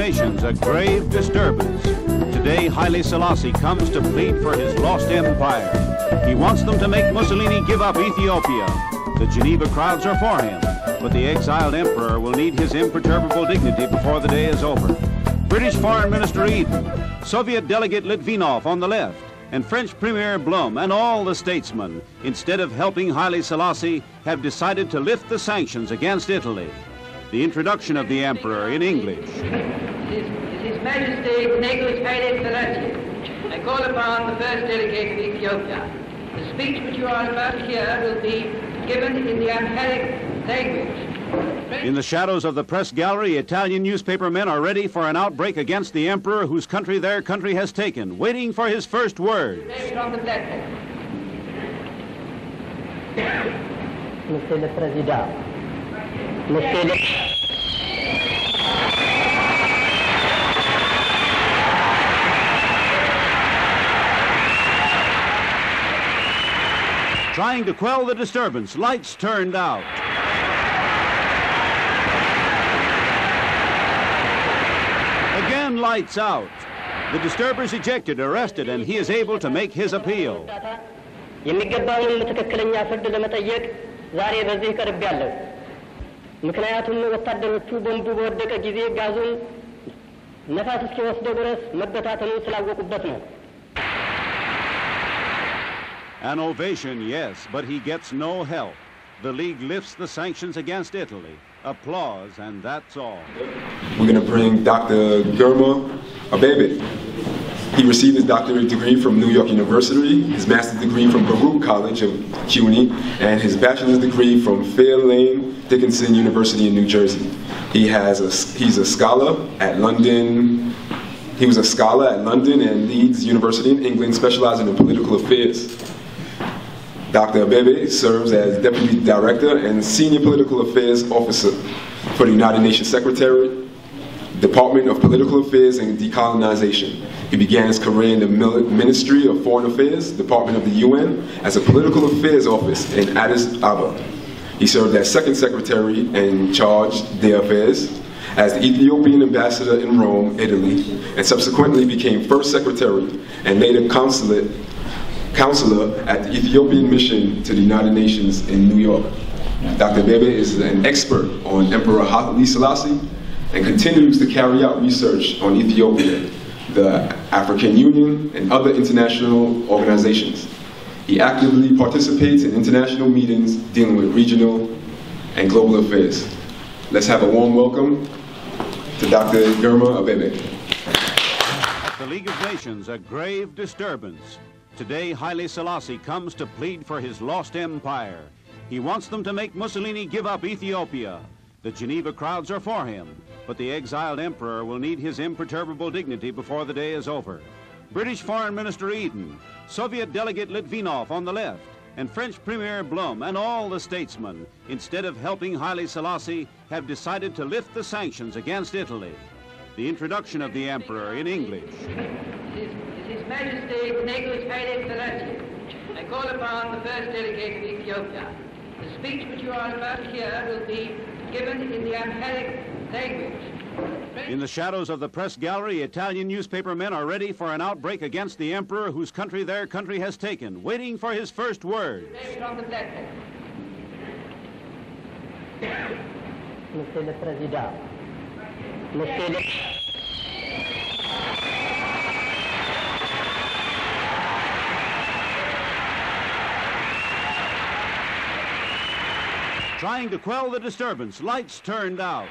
Nations a grave disturbance. Today, Haile Selassie comes to plead for his lost empire. He wants them to make Mussolini give up Ethiopia. The Geneva crowds are for him, but the exiled emperor will need his imperturbable dignity before the day is over. British Foreign Minister Eden, Soviet delegate Litvinov on the left, and French Premier Blum and all the statesmen, instead of helping Haile Selassie, have decided to lift the sanctions against Italy. The introduction of the emperor in English. His Majesty Negus Haile Selassie. I call upon the first delegate of Ethiopia. The speech which you are about to hear will be given in the Amharic language. In the shadows of the press gallery, Italian newspaper men are ready for an outbreak against the emperor whose country their country has taken, waiting for his first words. From the platform. Monsieur le Président, Monsieur le... Trying to quell the disturbance, lights turned out. Again, lights out. The disturbers ejected, arrested, and he is able to make his appeal. የሚገባውን ትክክለኛ ፍርድ ለመጠየቅ ዛሬ በዚህ ቀርቤያለሁ። ምክንያቱም ወታደሮቹ ቦምቡ በወደቀ ጊዜ ጋዙን ነፋስ እስኪወስደው ድረስ መበታተኑን ስላወቁበት ነው። An ovation, yes, but he gets no help. The League lifts the sanctions against Italy. Applause, and that's all. We're going to bring Dr. Germa Abebe. He received his doctorate degree from New York University, his master's degree from Baruch College of CUNY, and his bachelor's degree from Fairlane Dickinson University in New Jersey. He's a scholar at London. He was a scholar at London and Leeds University in England, specializing in political affairs. Dr. Abebe serves as Deputy Director and Senior Political Affairs Officer for the United Nations Secretary, Department of Political Affairs and Decolonization. He began his career in the Ministry of Foreign Affairs, Department of the UN, as a Political Affairs Office in Addis Ababa. He served as Second Secretary and charged their affairs, as the Ethiopian ambassador in Rome, Italy, and subsequently became First Secretary and later counselor at the Ethiopian mission to the United Nations in New York. Dr. Abebe is an expert on Emperor Haile Selassie and continues to carry out research on Ethiopia, the African Union, and other international organizations. He actively participates in international meetings dealing with regional and global affairs. Let's have a warm welcome to Dr. Germa Abebe. At the League of Nations, a grave disturbance. Today, Haile Selassie comes to plead for his lost empire. He wants them to make Mussolini give up Ethiopia. The Geneva crowds are for him, but the exiled emperor will need his imperturbable dignity before the day is over. British Foreign Minister Eden, Soviet delegate Litvinov on the left, and French Premier Blum and all the statesmen, instead of helping Haile Selassie, have decided to lift the sanctions against Italy. The introduction of the emperor in English. His Majesty Negus Haile Selassie. I call upon the first delegate of Ethiopia. The speech which you are about to hear will be given in the Amharic language. In the shadows of the press gallery, Italian newspaper men are ready for an outbreak against the emperor whose country their country has taken, waiting for his first words. From the platform. Monsieur le Président, Monsieur le... Trying to quell the disturbance, lights turned out.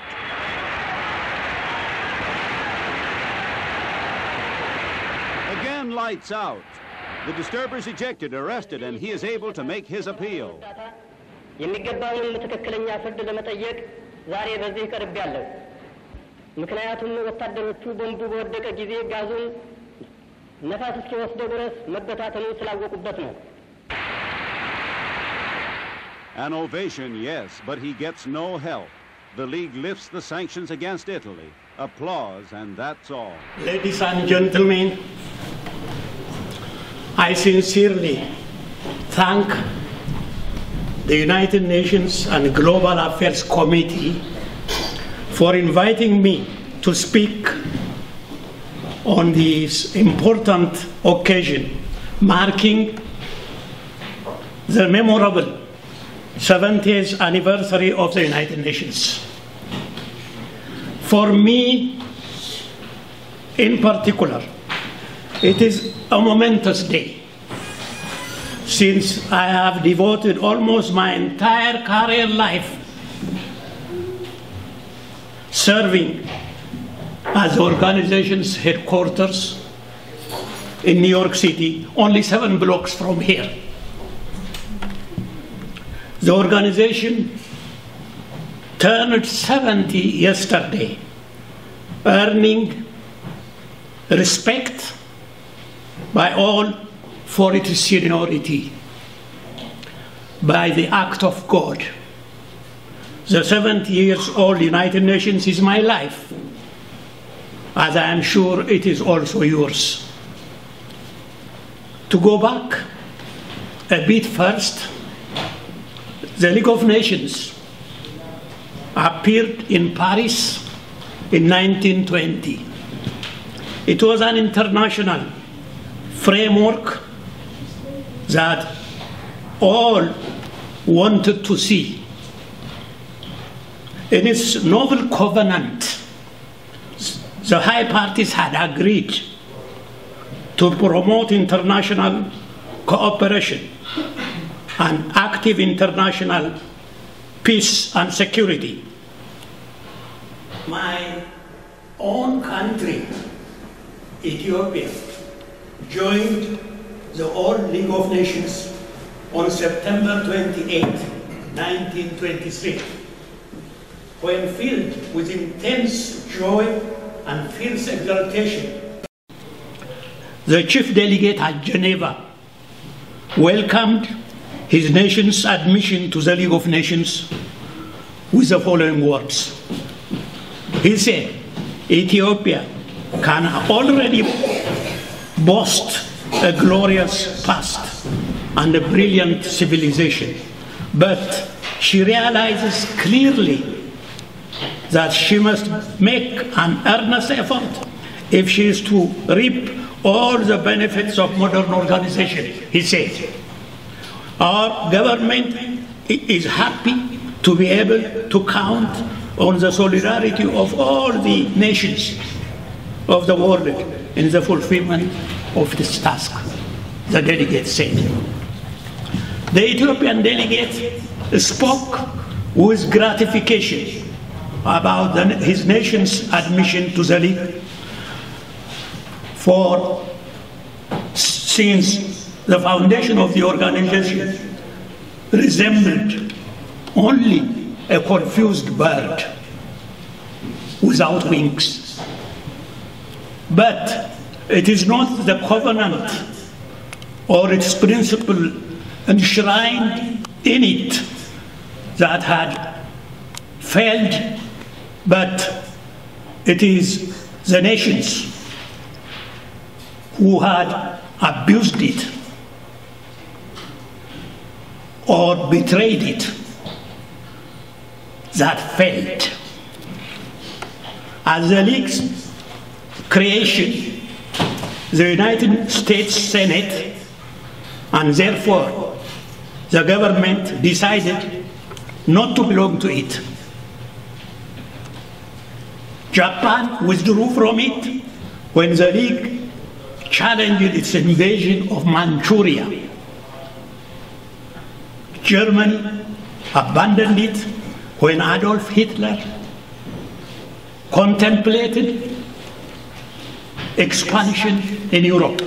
Again, lights out. The disturbers ejected, arrested, and he is able to make his appeal. የሚገባውን ትክክለኛ ፍርድ ለመጠየቅ ዛሬ በዚህ ቀርቤያለሁ። ምክንያቱም ወታደሮቹ ቦምቡ በወደቀ ጊዜ ጋዙን ነፋስ እስኪወስደው ድረስ መበታተኑን ስላወቁበት ነው። An ovation, yes, but he gets no help. The League lifts the sanctions against Italy. Applause, and that's all. Ladies and gentlemen, I sincerely thank the United Nations and Global Affairs Committee for inviting me to speak on this important occasion, marking the memorable 70th anniversary of the United Nations. For me, in particular, it is a momentous day, since I have devoted almost my entire career life serving as the organization's headquarters in New York City, only 7 blocks from here. The organization turned 70 yesterday, earning respect by all for its seniority, by the act of God. The 70 years old United Nations is my life, as I am sure it is also yours. To go back a bit first, the League of Nations appeared in Paris in 1920. It was an international framework that all wanted to see. In its novel covenant, the high parties had agreed to promote international cooperation and active international peace and security. My own country, Ethiopia, joined the All League of Nations on September 28, 1923, when filled with intense joy and fierce exultation. The chief delegate at Geneva welcomed his nation's admission to the League of Nations with the following words. He said, Ethiopia can already boast a glorious past and a brilliant civilization, but she realizes clearly that she must make an earnest effort if she is to reap all the benefits of modern organization, he said. Our government is happy to be able to count on the solidarity of all the nations of the world in the fulfillment of this task, the delegate said. The Ethiopian delegate spoke with gratification about his nation's admission to the League, for since the foundation of the organization resembled only a confused bird without wings. But it is not the covenant or its principle enshrined in it that had failed, but it is the nations who had abused it or betrayed it that failed. At the League's creation, the United States Senate and therefore the government decided not to belong to it. Japan withdrew from it when the League challenged its invasion of Manchuria. Germany abandoned it when Adolf Hitler contemplated expansion in Europe.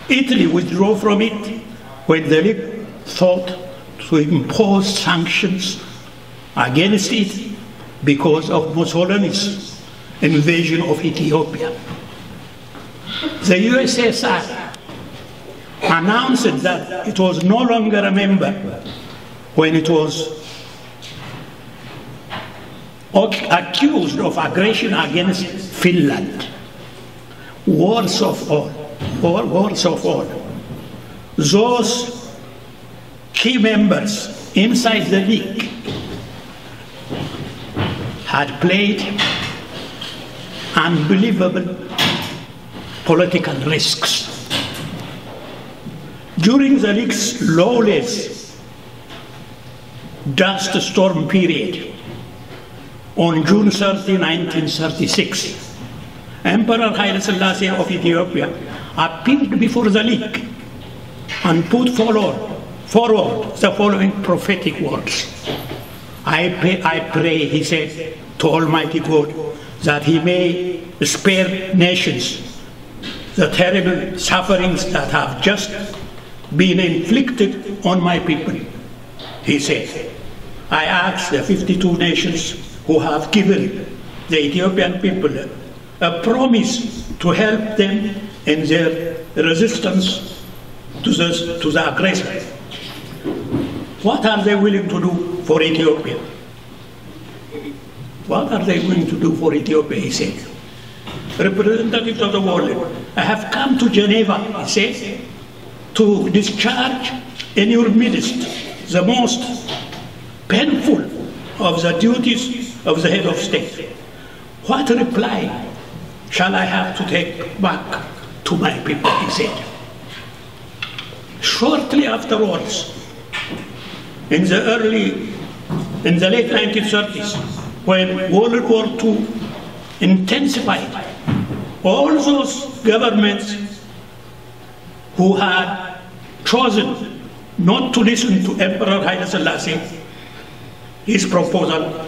Italy withdrew from it when the League thought to impose sanctions against it because of Mussolini's invasion of Ethiopia. The USSR announced that it was no longer a member when it was accused of aggression against Finland. Worst of all, those key members inside the League had played unbelievable political risks. During the League's lawless dust storm period, on June 30, 1936, Emperor Haile Selassie of Ethiopia appeared before the League and put forward the following prophetic words. I pray, he said, to Almighty God, that he may spare nations the terrible sufferings that have just been inflicted on my people. He said, I ask the 52 nations who have given the Ethiopian people a promise to help them in their resistance to the aggressor. What are they willing to do for Ethiopia? What are they willing to do for Ethiopia, he said. Representatives of the world, I have come to Geneva, he said, to discharge in your midst the most painful of the duties of the head of state. What reply shall I have to take back to my people, he said. Shortly afterwards, in the late 1930s, when World War II intensified, all those governments who had chosen not to listen to Emperor Haile Selassie, his proposal,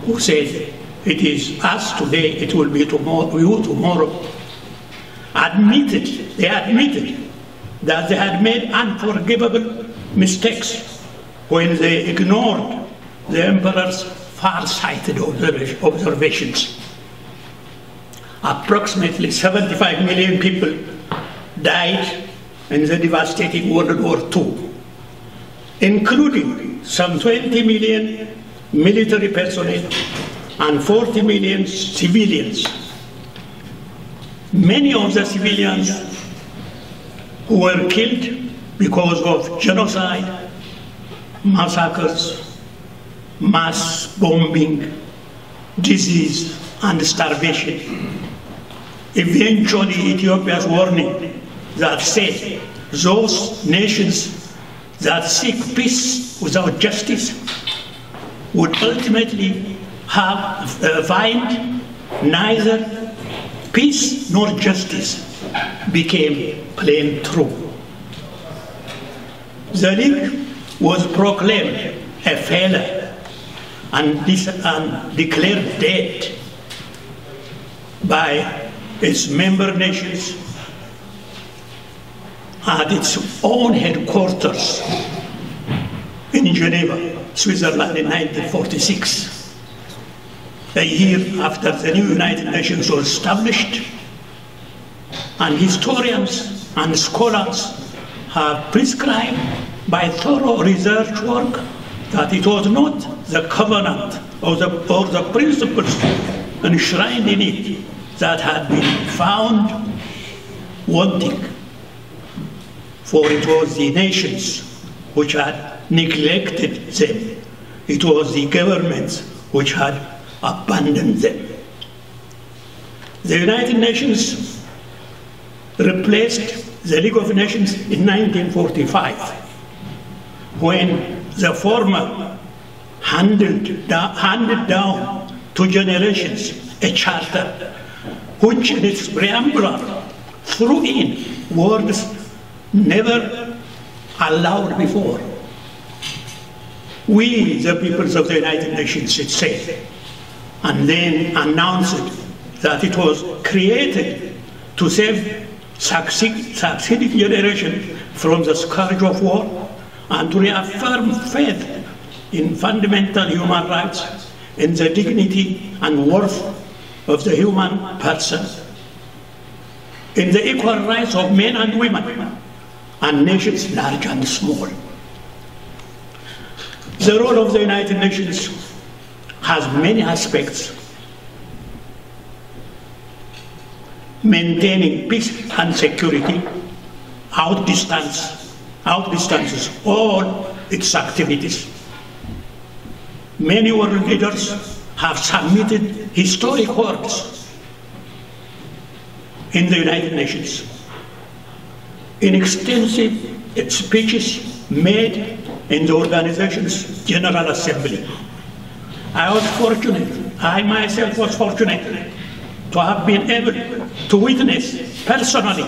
who said, it is us today, it will be tomorrow, you tomorrow, they admitted that they had made unforgivable mistakes when they ignored the emperor's far-sighted observations. Approximately 75 million people died in the devastating World War II, including some 20 million military personnel and 40 million civilians. Many of the civilians who were killed because of genocide, massacres, mass bombing, disease, and starvation. Eventually, Ethiopia's warning that said those nations that seek peace without justice would ultimately find neither peace nor justice became plain true. The League was proclaimed a failure and declared dead by its member nations at its own headquarters in Geneva, Switzerland in 1946. A year after the new United Nations was established, and historians and scholars have prescribed by thorough research work that it was not the covenant or the principles enshrined in it that had been found wanting, for it was the nations which had neglected them. It was the governments which had abandoned them. The United Nations replaced the League of Nations in 1945, when the former handed down to generations a charter which in its preamble threw in words never allowed before. We, the peoples of the United Nations, it said, and then announced that it was created to save succeeding generations from the scourge of war and to reaffirm faith in fundamental human rights, in the dignity and worth of the human person, in the equal rights of men and women, and nations large and small. The role of the United Nations has many aspects. Maintaining peace and security outdistances all its activities. Many world leaders have submitted historic words in the United Nations, in extensive speeches made in the organization's General Assembly. I myself was fortunate to have been able to witness personally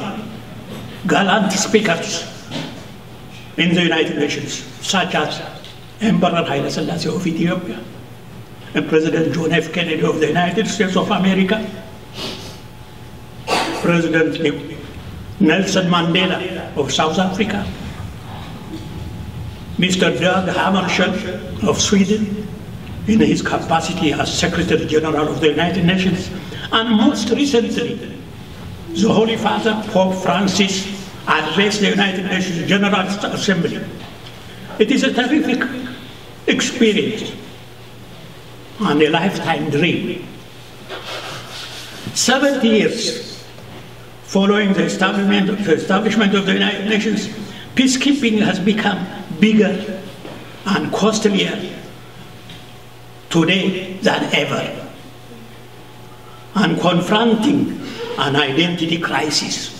gallant speakers in the United Nations, such as Emperor Haile Selassie of Ethiopia, and President John F. Kennedy of the United States of America, President Nelson Mandela of South Africa, Mr. Dag Hammarskjöld of Sweden in his capacity as Secretary General of the United Nations, and most recently, the Holy Father, Pope Francis, addressed the United Nations General Assembly. It is a terrific experience and a lifetime dream. 70 years following the establishment of the United Nations, peacekeeping has become bigger and costlier today than ever, and confronting an identity crisis.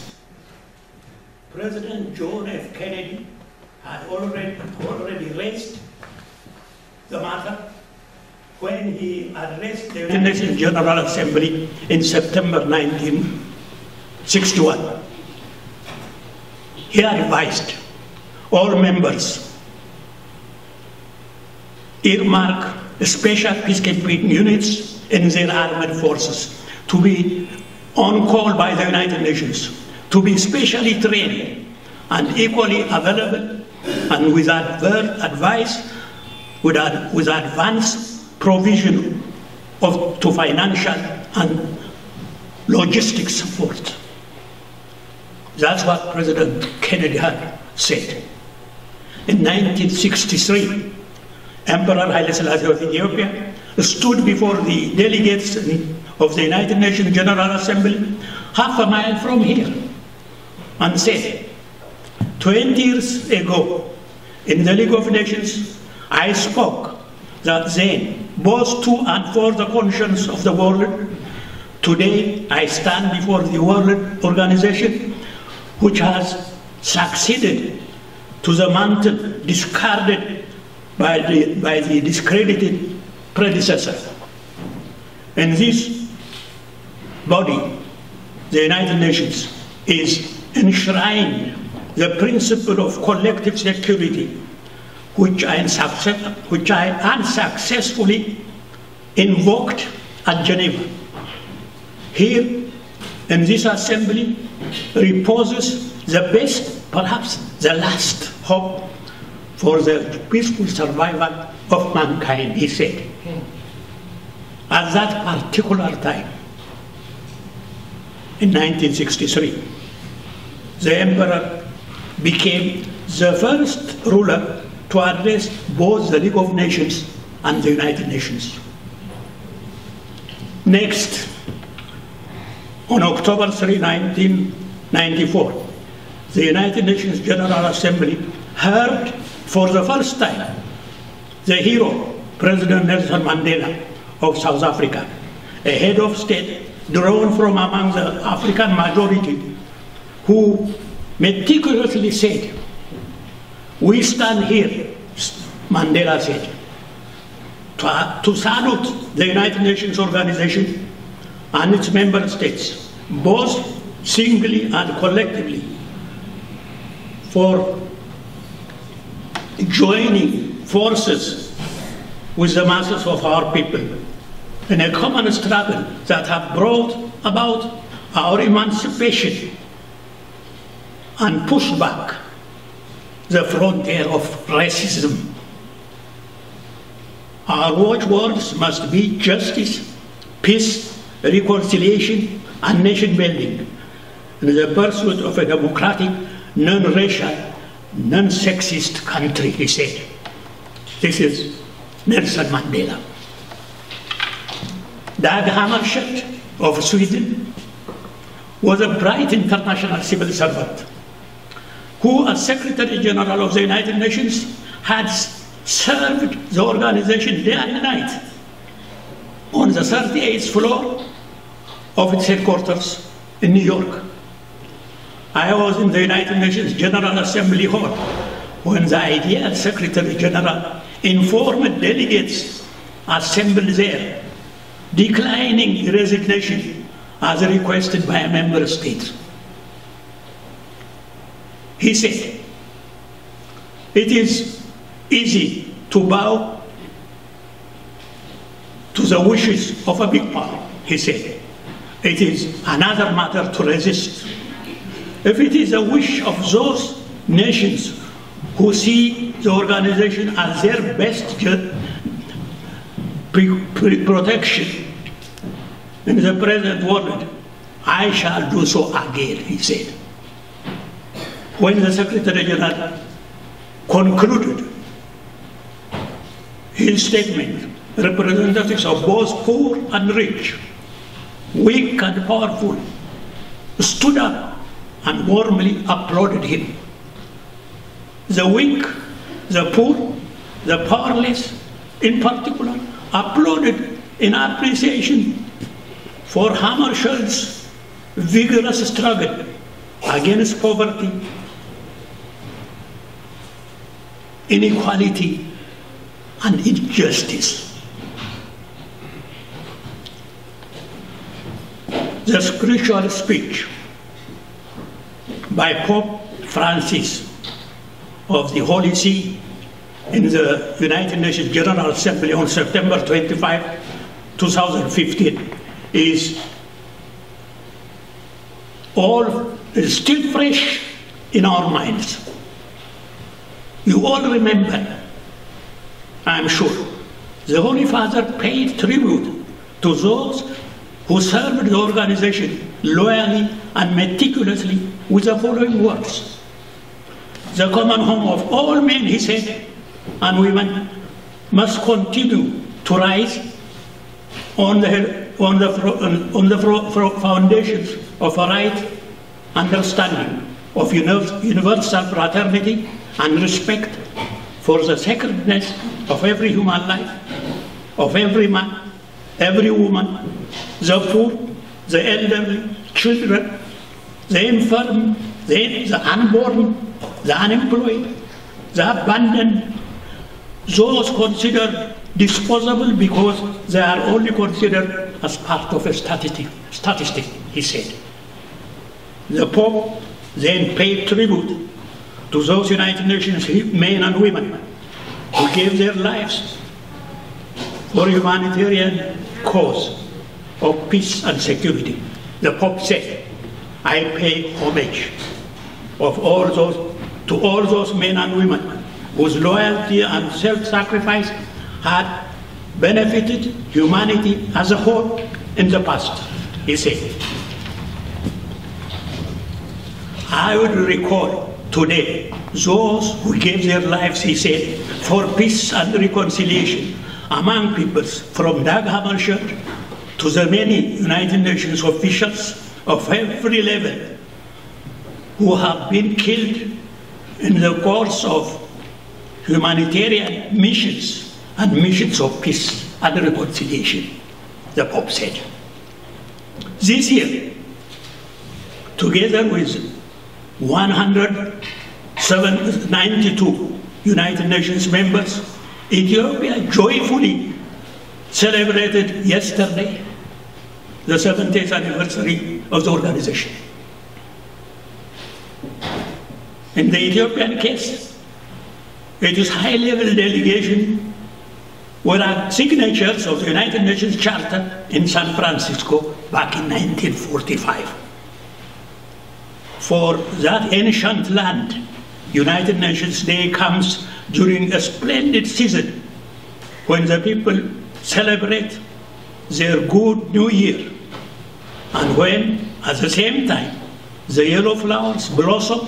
President John F. Kennedy had already raised the matter when he addressed the United Nations General Assembly in September 1961. He advised all members earmark special peacekeeping units in their armed forces to be on call by the United Nations, to be specially trained and equally available, and with advice, with advanced provision to financial and logistic support. That's what President Kennedy had said. In 1963, Emperor Haile Selassie of Ethiopia stood before the delegates of the United Nations General Assembly half a mile from here and said, 20 years ago in the League of Nations, I spoke that then, both to and for the conscience of the world, today I stand before the World Organization, which has succeeded to the mantle discarded by the discredited predecessor. And this body, the United Nations, is enshrined the principle of collective security, which I unsuccessfully invoked at Geneva. Here in this assembly reposes the best, perhaps the last hope for the peaceful survival of mankind, he said. At that particular time, in 1963, the emperor became the first ruler to address both the League of Nations and the United Nations. Next, on October 3, 1994, the United Nations General Assembly heard for the first time the hero, President Nelson Mandela of South Africa, a head of state drawn from among the African majority, who meticulously said, "We stand here," Mandela said, to salute the United Nations Organization and its member states, both singly and collectively, for joining forces with the masses of our people in a common struggle that have brought about our emancipation and pushed back the frontier of racism. Our watchwords must be justice, peace, reconciliation, and nation building in the pursuit of a democratic, non-racial, non-sexist country, he said. This is Nelson Mandela. Dag Hammarskjöld of Sweden was a bright international civil servant who, as Secretary General of the United Nations, had served the organization day and night on the 38th floor of its headquarters in New York. I was in the United Nations General Assembly Hall when the ideal Secretary General informed delegates assembled there, declining resignation as requested by a member state. He said, "It is easy to bow to the wishes of a big power," he said. "It is another matter to resist. If it is a wish of those nations who see the organization as their best protection in the present world, I shall do so again," he said. When the Secretary General concluded his statement, representatives of both poor and rich, weak and powerful, stood up and warmly applauded him. The weak, the poor, the powerless, in particular, applauded in appreciation for Hammarskjöld's vigorous struggle against poverty, inequality, and injustice. The crucial speech by Pope Francis of the Holy See in the United Nations General Assembly on September 25, 2015 is still fresh in our minds. You all remember, I'm sure, the Holy Father paid tribute to those who served the organization loyally and meticulously with the following words: "The common home of all men," he said, "and women must continue to rise on the foundations of a right understanding of universal fraternity and respect for the sacredness of every human life, of every man, every woman, the poor, the elderly, children, the infirm, the unborn, the unemployed, the abandoned, those considered disposable because they are only considered as part of a statistic," he said. The Pope then paid tribute to those United Nations men and women who gave their lives for humanitarian cause of peace and security. The Pope said, "I pay homage to all those men and women whose loyalty and self-sacrifice had benefited humanity as a whole in the past," he said. "I would recall today those who gave their lives," he said, "for peace and reconciliation among peoples, from Dag Hammarskjöld to the many United Nations officials of every level who have been killed in the course of humanitarian missions and missions of peace and reconciliation," the Pope said. This year, together with 192 United Nations members, Ethiopia joyfully celebrated yesterday the 70th anniversary of the organization. In the Ethiopian case, it is high-level delegation were signatures of the United Nations Charter in San Francisco back in 1945. For that ancient land, United Nations Day comes during a splendid season when the people celebrate their good new year, and when, at the same time, the yellow flowers blossom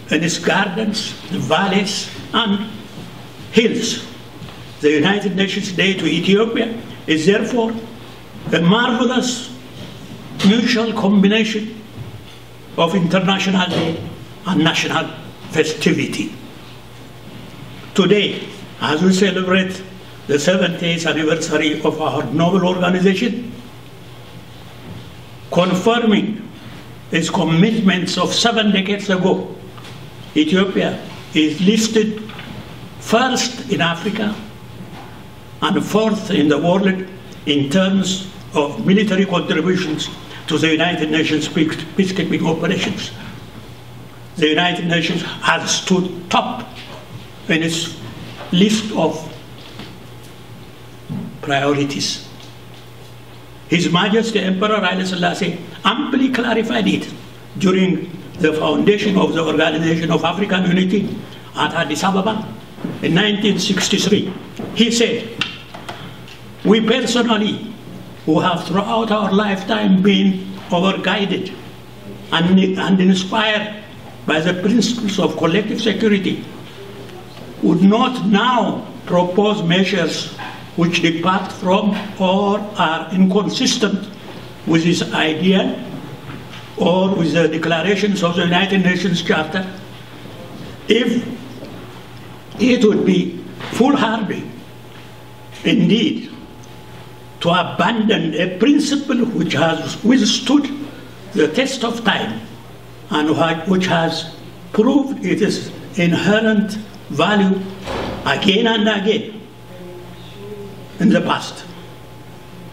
in its gardens, the valleys, and hills. The United Nations Day to Ethiopia is therefore a marvelous mutual combination of international day and national festivity. Today, as we celebrate the 70th anniversary of our noble organization, confirming its commitments of 7 decades ago. Ethiopia is listed first in Africa and fourth in the world in terms of military contributions to the United Nations peacekeeping operations. The United Nations has stood top in its list of priorities. His Majesty Emperor Haile Selassie amply clarified it during the foundation of the Organization of African Unity at Addis Ababa in 1963. He said, "We personally, who have throughout our lifetime been over-guided and inspired by the principles of collective security, would not now propose measures which depart from or are inconsistent with this idea or with the declarations of the United Nations Charter, if it would be foolhardy indeed to abandon a principle which has withstood the test of time and which has proved its inherent value again and again in the past.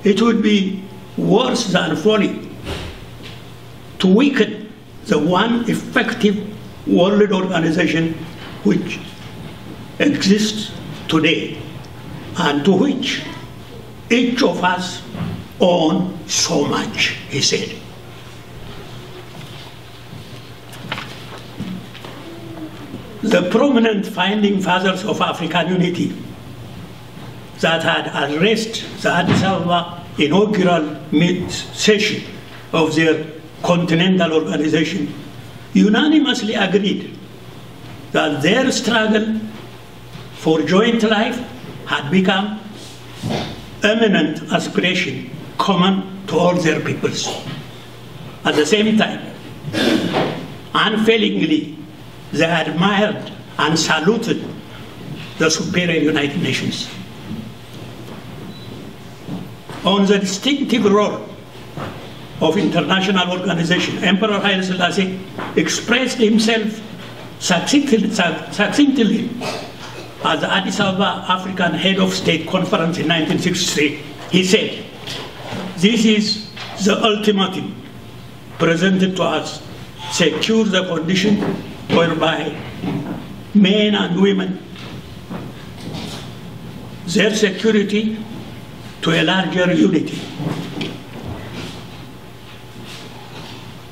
It would be worse than folly to weaken the one effective world organization which exists today and to which each of us own so much," he said. The prominent founding fathers of African unity that had addressed the Addis Ababa inaugural session of their continental organization unanimously agreed that their struggle for joint life had become eminent aspiration common to all their peoples. At the same time, unfailingly, they admired and saluted the superior United Nations. On the distinctive role of international organization, Emperor Haile Selassie expressed himself succinctly at the Addis Ababa African Head of State Conference in 1963. He said, "This is the ultimatum presented to us: secure the condition whereby men and women, their security to a larger unity,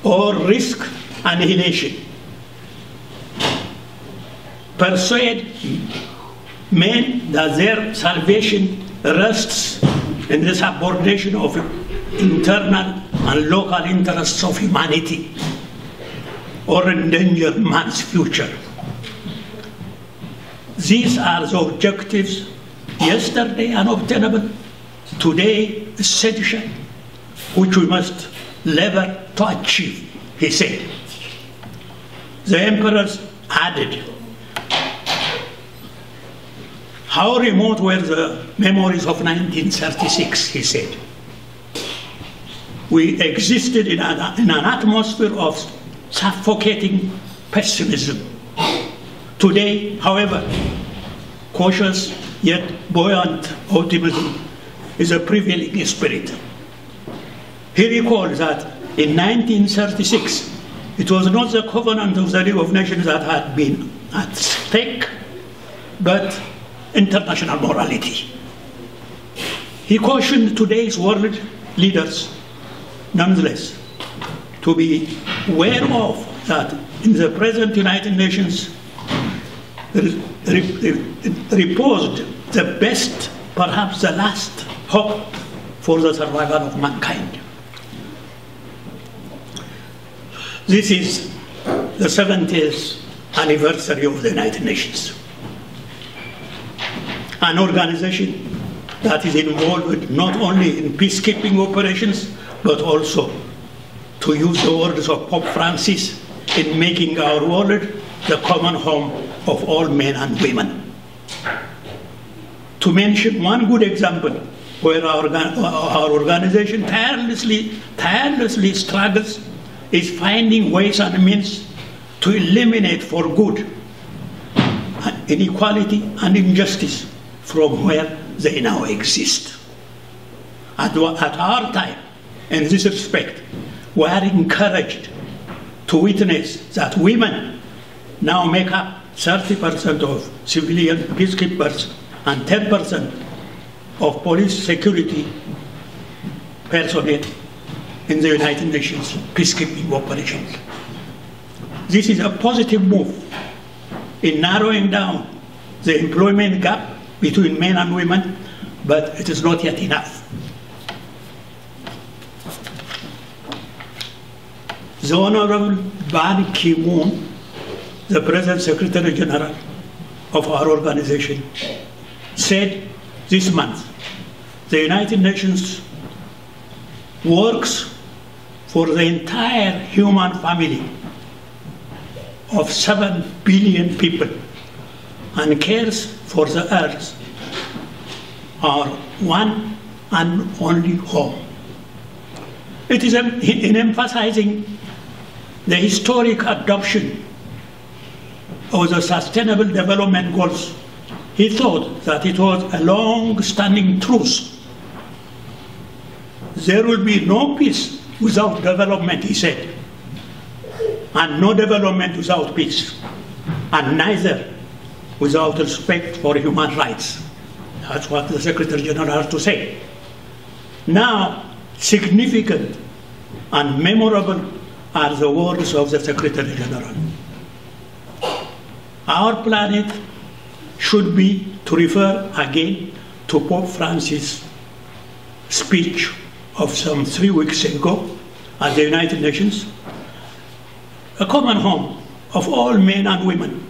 or risk annihilation. Persuade men that their salvation rests in the subordination of internal and local interests of humanity, or endanger man's future. These are the objectives yesterday unobtainable, today essential, which we must labor to achieve," he said. The emperors added, "How remote were the memories of 1936, he said. We existed in an atmosphere of suffocating pessimism. Today, however, cautious yet buoyant optimism is a prevailing spirit." He recalled that in 1936, it was not the covenant of the League of Nations that had been at stake, but international morality. He cautioned today's world leaders, nonetheless, to be aware of that in the present United Nations reposed the best, perhaps the last, hope for the survival of mankind. This is the 70th anniversary of the United Nations, an organization that is involved not only in peacekeeping operations, but also, to use the words of Pope Francis, in making our world the common home of all men and women. to mention one good example where our organization tirelessly struggles is finding ways and means to eliminate for good inequality and injustice from where they now exist. At our time, in this respect, we are encouraged to witness that women now make up 30% of civilian peacekeepers and 10% of police security personnel in the United Nations peacekeeping operations. This is a positive move in narrowing down the employment gap between men and women, but it is not yet enough. The Honorable Ban Ki-moon, the present Secretary General of our organization, said this month, the United Nations works for the entire human family of 7 billion people and cares for the earth, our one and only home. It is in emphasizing the historic adoption of the Sustainable Development Goals, he thought that it was a long-standing truth. There will be no peace without development, he said, and no development without peace, and neither without respect for human rights. That's what the Secretary General has to say. Now, significant and memorable are the words of the Secretary General. Our planet should be to refer again to Pope Francis' speech of some 3 weeks ago at the United Nations, a common home of all men and women.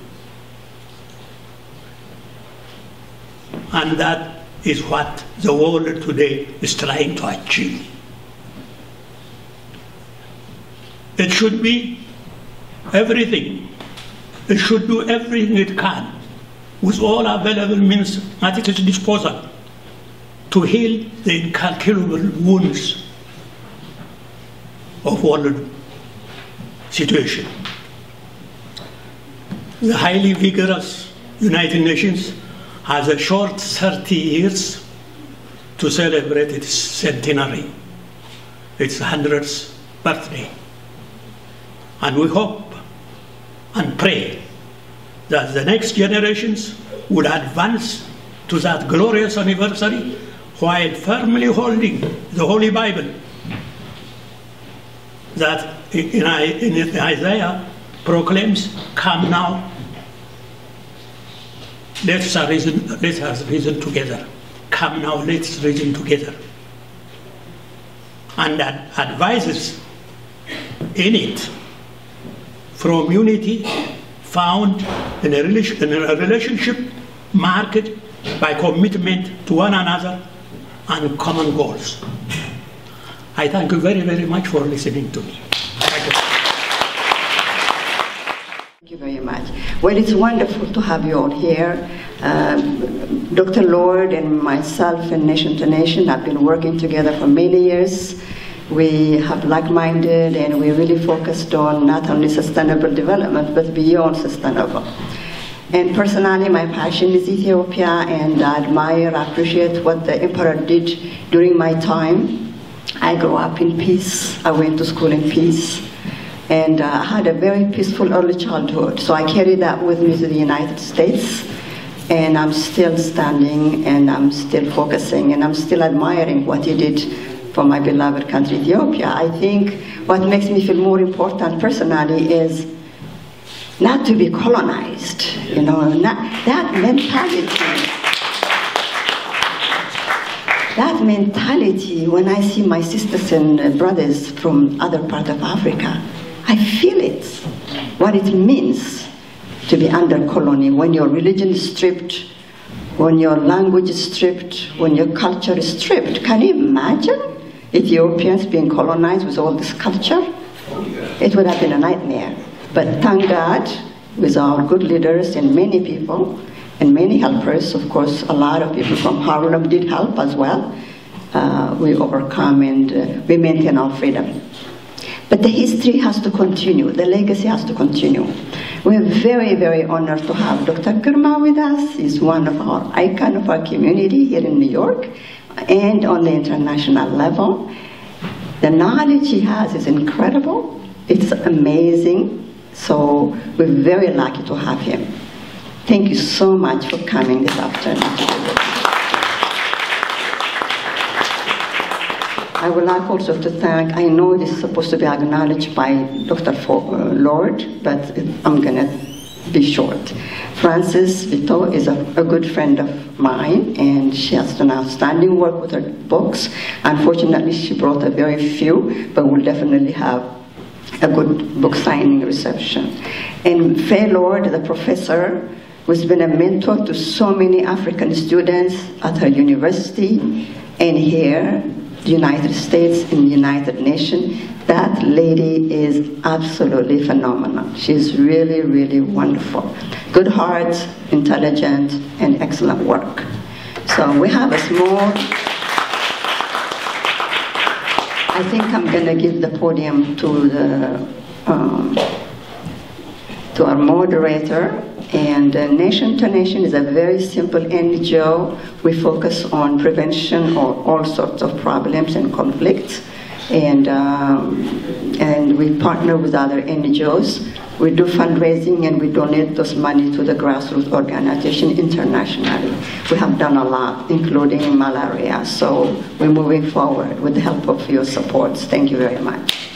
And that is what the world today is trying to achieve. It should be everything. It should do everything it can with all available means at its disposal to heal the incalculable wounds of world situation. The highly vigorous United Nations has a short 30 years to celebrate its centenary, its 100th birthday. And we hope and pray that the next generations would advance to that glorious anniversary while firmly holding the Holy Bible that in Isaiah proclaims, "Come now, let us reason together. Come now, let's reason together." And that advises in it from unity found in a relationship marked by commitment to one another and common goals. I thank you very, very much for listening to me. Thank you. Thank you very much. Well, it's wonderful to have you all here. Dr. Lord and myself and Nation to Nation have been working together for many years. We have like-minded and we really focused on not only sustainable development but beyond sustainable. And personally, my passion is Ethiopia, and I admire, appreciate what the emperor did during my time. I grew up in peace. I went to school in peace, and I had a very peaceful early childhood. So I carried that with me to the United States, and I'm still standing, and I'm still focusing, and I'm still admiring what he did for my beloved country, Ethiopia. I think what makes me feel more important personally is not to be colonized, you know, that mentality, when I see my sisters and brothers from other parts of Africa, I feel it, what it means to be under colony, when your religion is stripped, when your language is stripped, when your culture is stripped. Can you imagine Ethiopians being colonized with all this culture? It would have been a nightmare. But thank God, with our good leaders and many people, and many helpers. Of course, a lot of people from Harlem did help as well. We overcome and we maintain our freedom. But the history has to continue. The legacy has to continue. We're very, very honored to have Dr. Girma with us. He's one of our icons of our community here in New York and on the international level. The knowledge he has is incredible. It's amazing. So we're very lucky to have him. Thank you so much for coming this afternoon. I would like also to thank, I know this is supposed to be acknowledged by Dr. Lord, but I'm going to be short. Frances Vito is a good friend of mine, and she has done outstanding work with her books. Unfortunately, she brought a very few, but we'll definitely have a good book signing reception. And Faye Lord, the professor, who's been a mentor to so many African students at her university and here, the United States and United Nations. That lady is absolutely phenomenal. She's really, really wonderful. Good heart, intelligent, and excellent work. So we have a small, I think I'm going to give the podium to our moderator. And Nation to Nation is a very simple NGO. We focus on prevention of all sorts of problems and conflicts. And we partner with other NGOs. We do fundraising and we donate those money to the grassroots organization internationally. We have done a lot, including malaria. So we're moving forward with the help of your support. Thank you very much.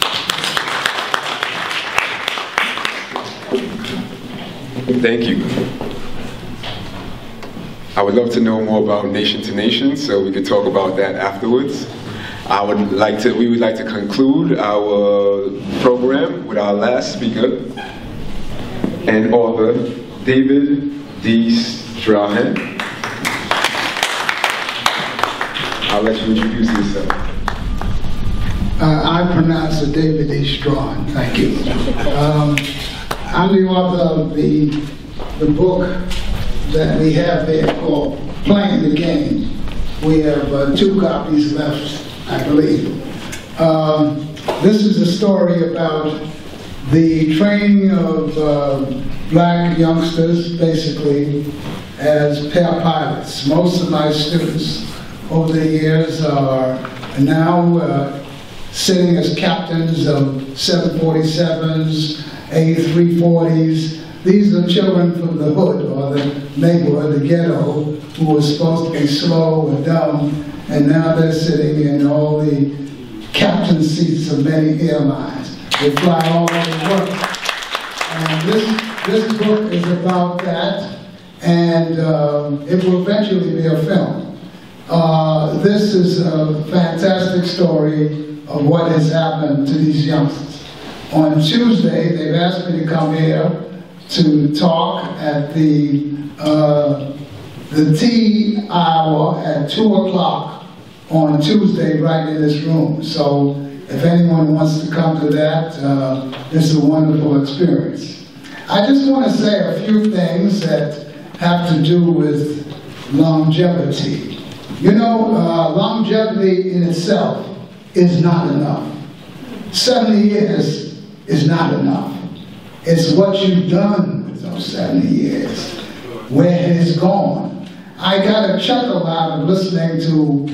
Thank you. I would love to know more about Nation to Nation, so we could talk about that afterwards. We would like to conclude our program with our last speaker and author, David D. Strahan. I'll let you introduce yourself. I pronounce it David D. Strahan. Thank you. I'm the author of the book that we have there called Playing the Game. We have 2 copies left, I believe. This is a story about the training of black youngsters, basically, as pair pilots. Most of my students over the years are now sitting as captains of 747s, A340s. These are children from the hood or the neighborhood, the ghetto, who were supposed to be slow and dumb, and now they're sitting in all the captain seats of many airlines. They fly all over the world. And this book is about that, and it will eventually be a film. This is a fantastic story of what has happened to these youngsters. On Tuesday, they've asked me to come here to talk at the tea hour at 2 o'clock on Tuesday right in this room. So if anyone wants to come to that, it's a wonderful experience. I just want to say a few things that have to do with longevity. You know, longevity in itself is not enough. 70 years is not enough. It's what you've done with those 70 years, where it has gone. I got a chuckle out of listening to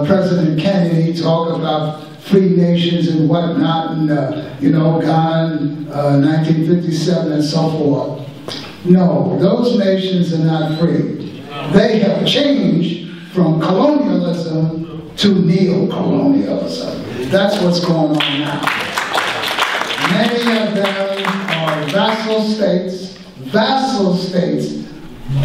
President Kennedy talk about free nations and whatnot, and you know, Ghana, 1957 and so forth. No, those nations are not free. They have changed from colonialism to neo-colonialism. That's what's going on now. Many of them are vassal states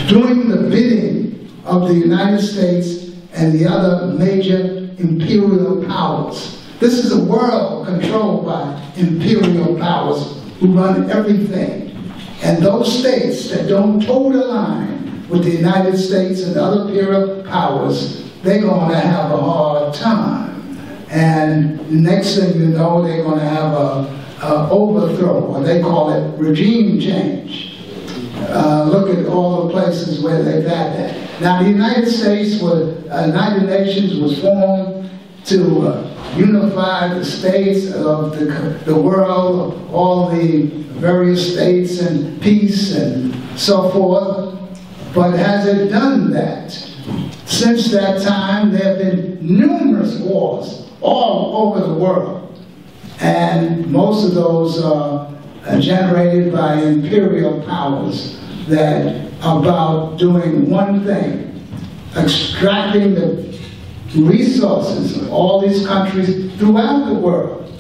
doing the bidding of the United States and the other major imperial powers. This is a world controlled by imperial powers who run everything. And those states that don't toe the line with the United States and other imperial powers, they're going to have a hard time. And next thing you know, they're going to have a overthrow, or they call it regime change. Look at all all the places where they've had that. Now, the United States, United Nations was formed to unify the states of the world, all the various states, and peace and so forth. But has it done that? Since that time, there have been numerous wars all over the world. And most of those are generated by imperial powers that are about doing one thing: extracting the resources of all these countries throughout the world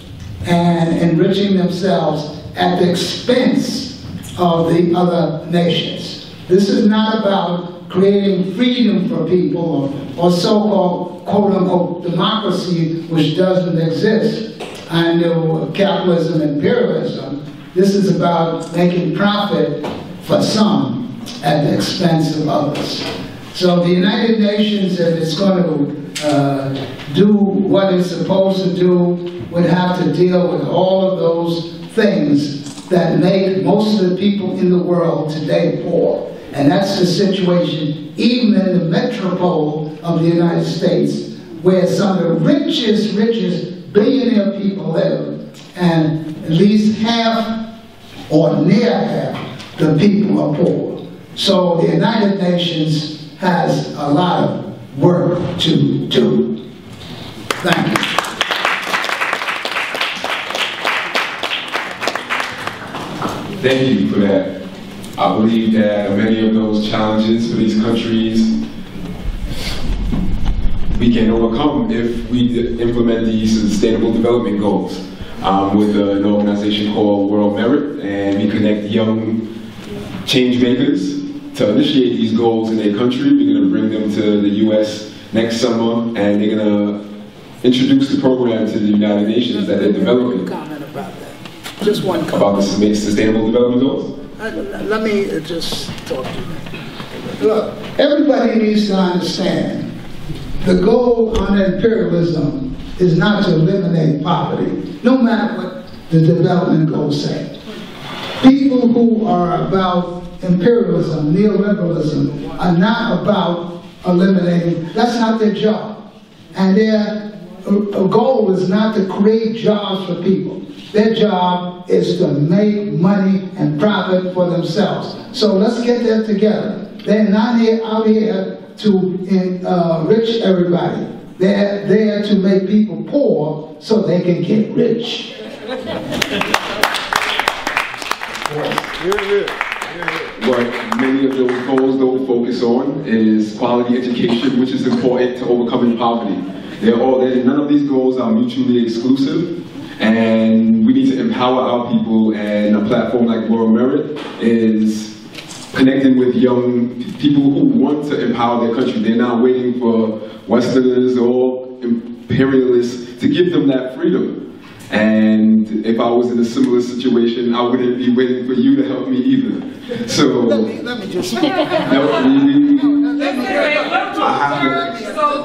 and enriching themselves at the expense of the other nations. This is not about creating freedom for people or so-called quote-unquote democracy, which doesn't exist under capitalism and imperialism. This is about making profit for some at the expense of others. So the United Nations, if it's going to do what it's supposed to do, would have to deal with all of those things that make most of the people in the world today poor. And that's the situation even in the metropole of the United States, where some of the richest billionaire people live, and at least half or near half the people are poor. So the United Nations has a lot of work to do. Thank you. Thank you for that. I believe that many of those challenges for these countries we can overcome if we implement these sustainable development goals with an organization called World Merit, and we connect young change makers to initiate these goals in their country. We're going to bring them to the U.S. next summer, and they're going to introduce the program to the United Nations that they're developing. Comment about that. Just one comment. About the sustainable development goals? Let me just talk to you. Look, everybody needs to understand the goal on imperialism is not to eliminate poverty, no matter what the development goals say. People who are about imperialism, neoliberalism, are not about eliminating, that's not their job. And their goal is not to create jobs for people. Their job is to make money and profit for themselves. So let's get that together. They're not out here to enrich everybody. They're there to make people poor so they can get rich. What many of those goals don't focus on is quality education, which is important to overcoming poverty. None of these goals are mutually exclusive, and we need to empower our people, and a platform like World Merit is connecting with young people who want to empower their country. They're not waiting for Westerners or imperialists to give them that freedom. And if I was in a similar situation, I wouldn't be waiting for you to help me either. So let me just So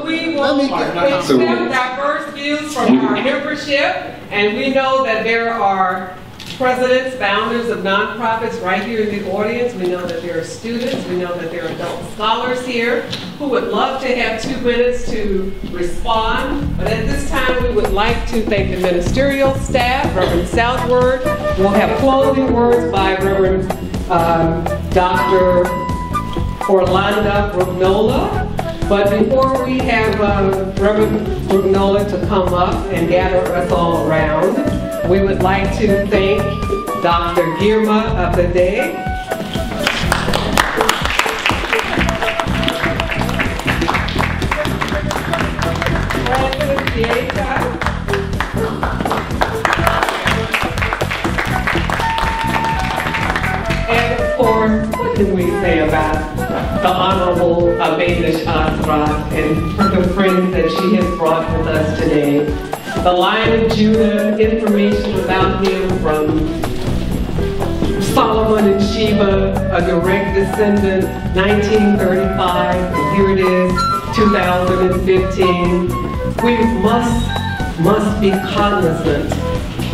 we will accept diverse views from our membership, and we know that there are presidents, founders of nonprofits right here in the audience. We know that there are students. We know that there are adult scholars here who would love to have 2 minutes to respond. But at this time, we would like to thank the ministerial staff, Reverend Southward. We'll have closing words by Reverend Dr. Orlando Brugnola. But before we have Reverend Brugnola to come up and gather us all around, we would like to thank Dr. Girma of the day. President Pieta. And of course, what can we say about the Honorable Abedish Azra and the friends that she has brought with us today? The Lion of Judah, information about him from Solomon and Sheba, a direct descendant, 1935, and here it is, 2015. We must be cognizant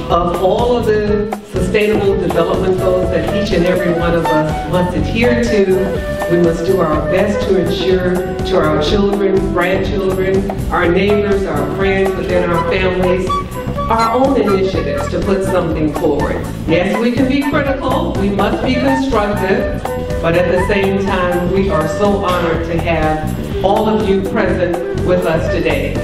of all of the sustainable development goals that each and every one of us must adhere to. We must do our best to ensure to our children, grandchildren, our neighbors, our friends within our families, our own initiatives to put something forward. Yes, we can be critical, we must be constructive, but at the same time, we are so honored to have all of you present with us today.